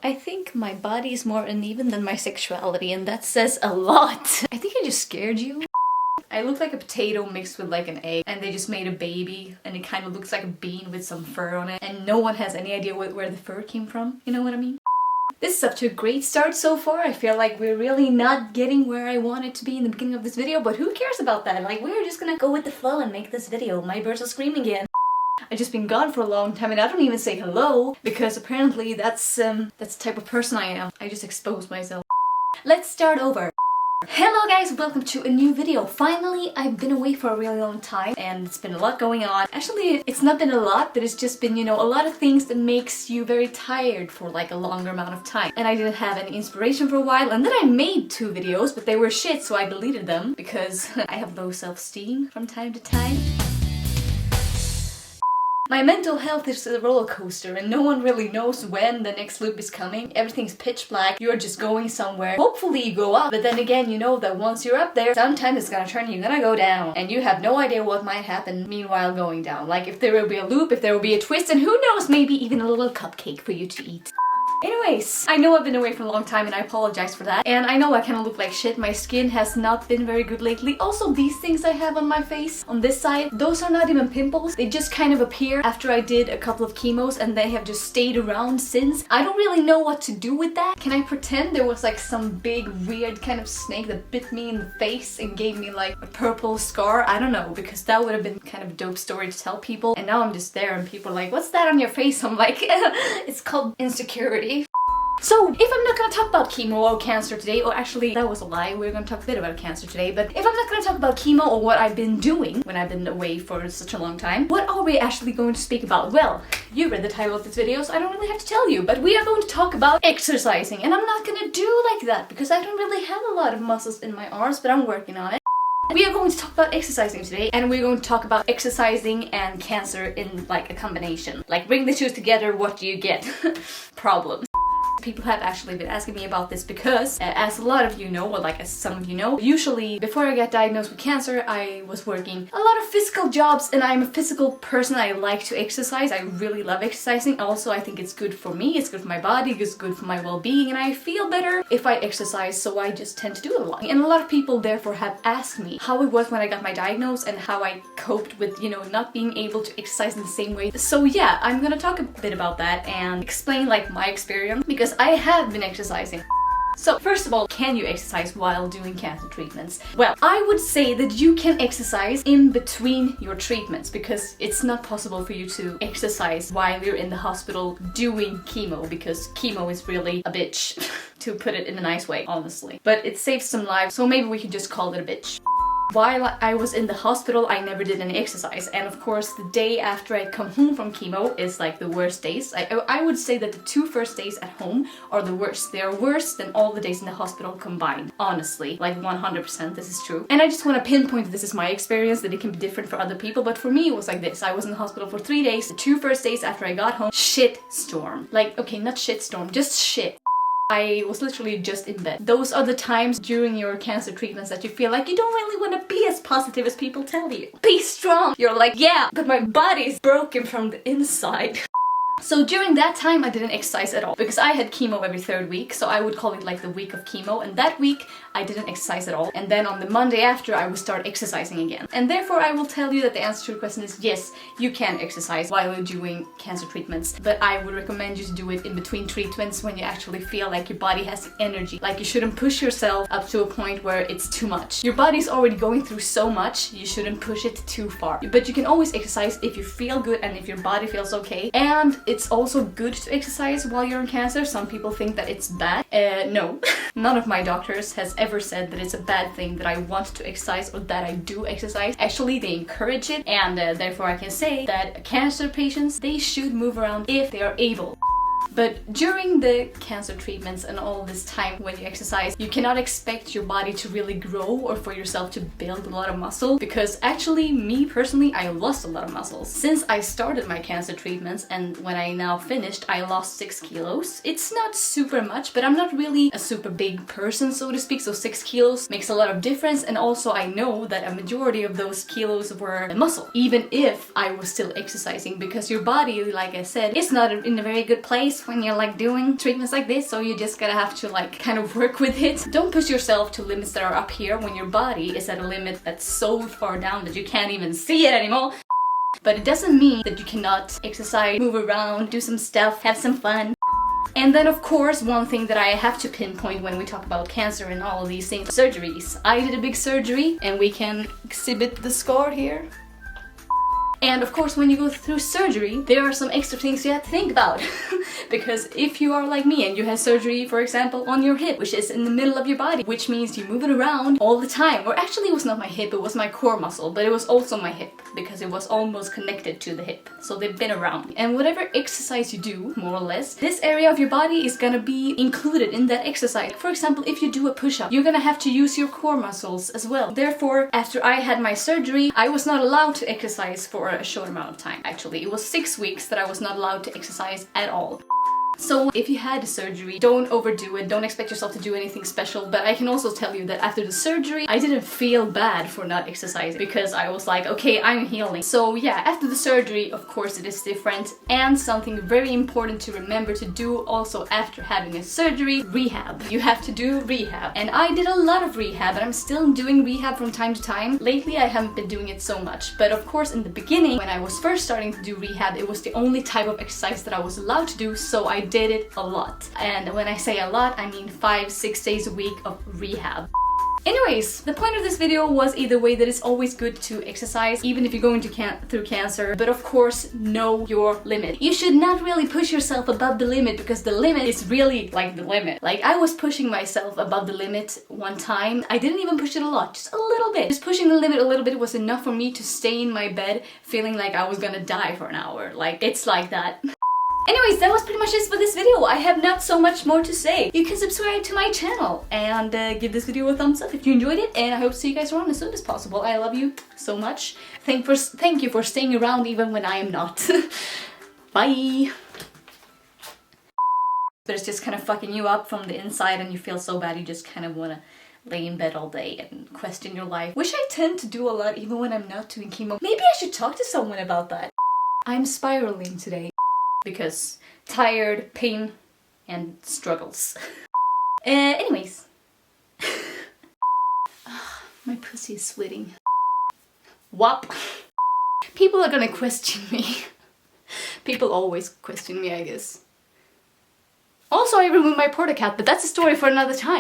I think my body is more uneven than my sexuality, and that says a lot. I think I just scared you. I look like a potato mixed with like an egg, and they just made a baby and it kind of looks like a bean with some fur on it, and no one has any idea where the fur came from. You know what I mean? This is up to a great start so far. I feel like we're really not getting where I wanted to be in the beginning of this video, but who cares about that? Like, we're just gonna go with the flow and make this video. My birds are screaming again. I've just been gone for a long time and I don't even say hello because apparently that's the type of person I am. I just expose myself. Let's start over. Hello guys, welcome to a new video. Finally, I've been away for a really long time and it's been a lot going on. Actually, it's not been a lot, but it's just been, you know, a lot of things that makes you very tired for like a longer amount of time. And I didn't have any inspiration for a while, and then I made 2 videos, but they were shit, so I deleted them because I have low self-esteem from time to time. My mental health is a roller coaster and no one really knows when the next loop is coming. Everything's pitch black, you're just going somewhere. Hopefully you go up, but then again you know that once you're up there, sometimes it's gonna turn, you're gonna go down. And you have no idea what might happen meanwhile going down. Like if there will be a loop, if there will be a twist, and who knows, maybe even a little cupcake for you to eat. Anyways, I know I've been away for a long time and I apologize for that. And I know I kind of look like shit. My skin has not been very good lately. Also, these things I have on my face, on this side, those are not even pimples. They just kind of appear after I did a couple of chemos and they have just stayed around since. I don't really know what to do with that. Can I pretend there was like some big weird kind of snake that bit me in the face and gave me like a purple scar? I don't know, because that would have been kind of a dope story to tell people. And now I'm just there and people are like, what's that on your face? I'm like, it's called insecurity. So, if I'm not gonna talk about chemo or cancer today, or actually that was a lie, we're gonna talk a bit about cancer today, but if I'm not gonna talk about chemo or what I've been doing when I've been away for such a long time, what are we actually going to speak about? Well, you read the title of this video, so I don't really have to tell you, but we are going to talk about exercising, and I'm not gonna do like that because I don't really have a lot of muscles in my arms, but I'm working on it. We are going to talk about exercising today, and we're going to talk about exercising and cancer in like a combination. Like, bring the two together, what do you get? Problems. People have actually been asking me about this because, as a lot of you know, or like as some of you know, usually before I got diagnosed with cancer, I was working a lot of physical jobs, and I'm a physical person. I like to exercise. I really love exercising. Also, I think it's good for me, it's good for my body, it's good for my well-being, and I feel better if I exercise, so I just tend to do it a lot. And a lot of people therefore have asked me how it was when I got my diagnosis and how I coped with, you know, not being able to exercise in the same way. So yeah, I'm gonna talk a bit about that and explain like my experience, because I have been exercising. So first of all, can you exercise while doing cancer treatments? Well, I would say that you can exercise in between your treatments because it's not possible for you to exercise while you're in the hospital doing chemo, because chemo is really a bitch, to put it in a nice way, honestly. But it saves some lives, so maybe we could just call it a bitch. While I was in the hospital, I never did any exercise, and of course the day after I come home from chemo is like the worst days. I would say that the 2 first days at home are the worst. They are worse than all the days in the hospital combined, honestly, like 100%, this is true. And I just want to pinpoint that this is my experience, that it can be different for other people, but for me it was like this. I was in the hospital for 3 days, the 2 first days after I got home, shit storm. Like, okay, not shit storm, just shit. I was literally just in bed. Those are the times during your cancer treatments that you feel like you don't really want to be as positive as people tell you. Be strong! You're like, yeah, but my body's broken from the inside. So during that time I didn't exercise at all because I had chemo every 3rd week, so I would call it like the week of chemo, and that week I didn't exercise at all. And then on the Monday after I would start exercising again. And therefore I will tell you that the answer to the question is yes, you can exercise while you're doing cancer treatments, but I would recommend you to do it in between treatments when you actually feel like your body has the energy. Like, you shouldn't push yourself up to a point where it's too much. Your body's already going through so much, you shouldn't push it too far. But you can always exercise if you feel good and if your body feels okay. And it's also good to exercise while you're in cancer. Some people think that it's bad. No. None of my doctors has ever said that it's a bad thing that I want to exercise or that I do exercise. Actually, they encourage it, and therefore I can say that cancer patients, they should move around if they are able. But during the cancer treatments and all this time when you exercise, you cannot expect your body to really grow or for yourself to build a lot of muscle, because actually, me personally, I lost a lot of muscles. Since I started my cancer treatments and when I now finished, I lost 6 kilos. It's not super much, but I'm not really a super big person, so to speak, so 6 kilos makes a lot of difference, and also I know that a majority of those kilos were muscle, even if I was still exercising, because your body, like I said, is not in a very good place when you're like doing treatments like this, so you just gotta have to like kind of work with it. Don't push yourself to limits that are up here when your body is at a limit that's so far down that you can't even see it anymore. But it doesn't mean that you cannot exercise, move around, do some stuff, have some fun. And then of course, one thing that I have to pinpoint when we talk about cancer and all of these things, surgeries. I did a big surgery and we can exhibit the scar here. And of course, when you go through surgery, there are some extra things you have to think about. Because if you are like me and you had surgery, for example, on your hip, which is in the middle of your body, which means you move it around all the time. Or actually, it was not my hip, it was my core muscle, but it was also my hip because it was almost connected to the hip. So they've been around. And whatever exercise you do, more or less, this area of your body is gonna be included in that exercise. For example, if you do a push-up, you're gonna have to use your core muscles as well. Therefore, after I had my surgery, I was not allowed to exercise for a short amount of time. Actually, it was 6 weeks that I was not allowed to exercise at all. So if you had a surgery, don't overdo it, don't expect yourself to do anything special, but I can also tell you that after the surgery, I didn't feel bad for not exercising because I was like, okay, I'm healing. So yeah, after the surgery, of course it is different, and something very important to remember to do also after having a surgery, rehab. You have to do rehab. And I did a lot of rehab, and I'm still doing rehab from time to time. Lately I haven't been doing it so much, but of course in the beginning, when I was first starting to do rehab, it was the only type of exercise that I was allowed to do, so I did it a lot. And when I say a lot, I mean 5-6 days a week of rehab. Anyways, the point of this video was either way that it's always good to exercise, even if you're going through cancer, but of course, know your limit. You should not really push yourself above the limit because the limit is really like the limit. Like I was pushing myself above the limit one time. I didn't even push it a lot, just a little bit. Just pushing the limit a little bit was enough for me to stay in my bed feeling like I was gonna die for an hour. Like, it's like that. Anyways, that was pretty much it for this video. I have not so much more to say. You can subscribe to my channel and give this video a thumbs up if you enjoyed it, and I hope to see you guys around as soon as possible. I love you so much. Thank you for staying around even when I am not. Bye! But it's just kind of fucking you up from the inside and you feel so bad you just kind of want to lay in bed all day and question your life. Which I tend to do a lot even when I'm not doing chemo. Maybe I should talk to someone about that. I'm spiraling today. Because tired, pain, and struggles. Anyways. My pussy is sweating. Whop. People are gonna question me. People always question me, I guess. Also, I removed my porta cat, but that's a story for another time.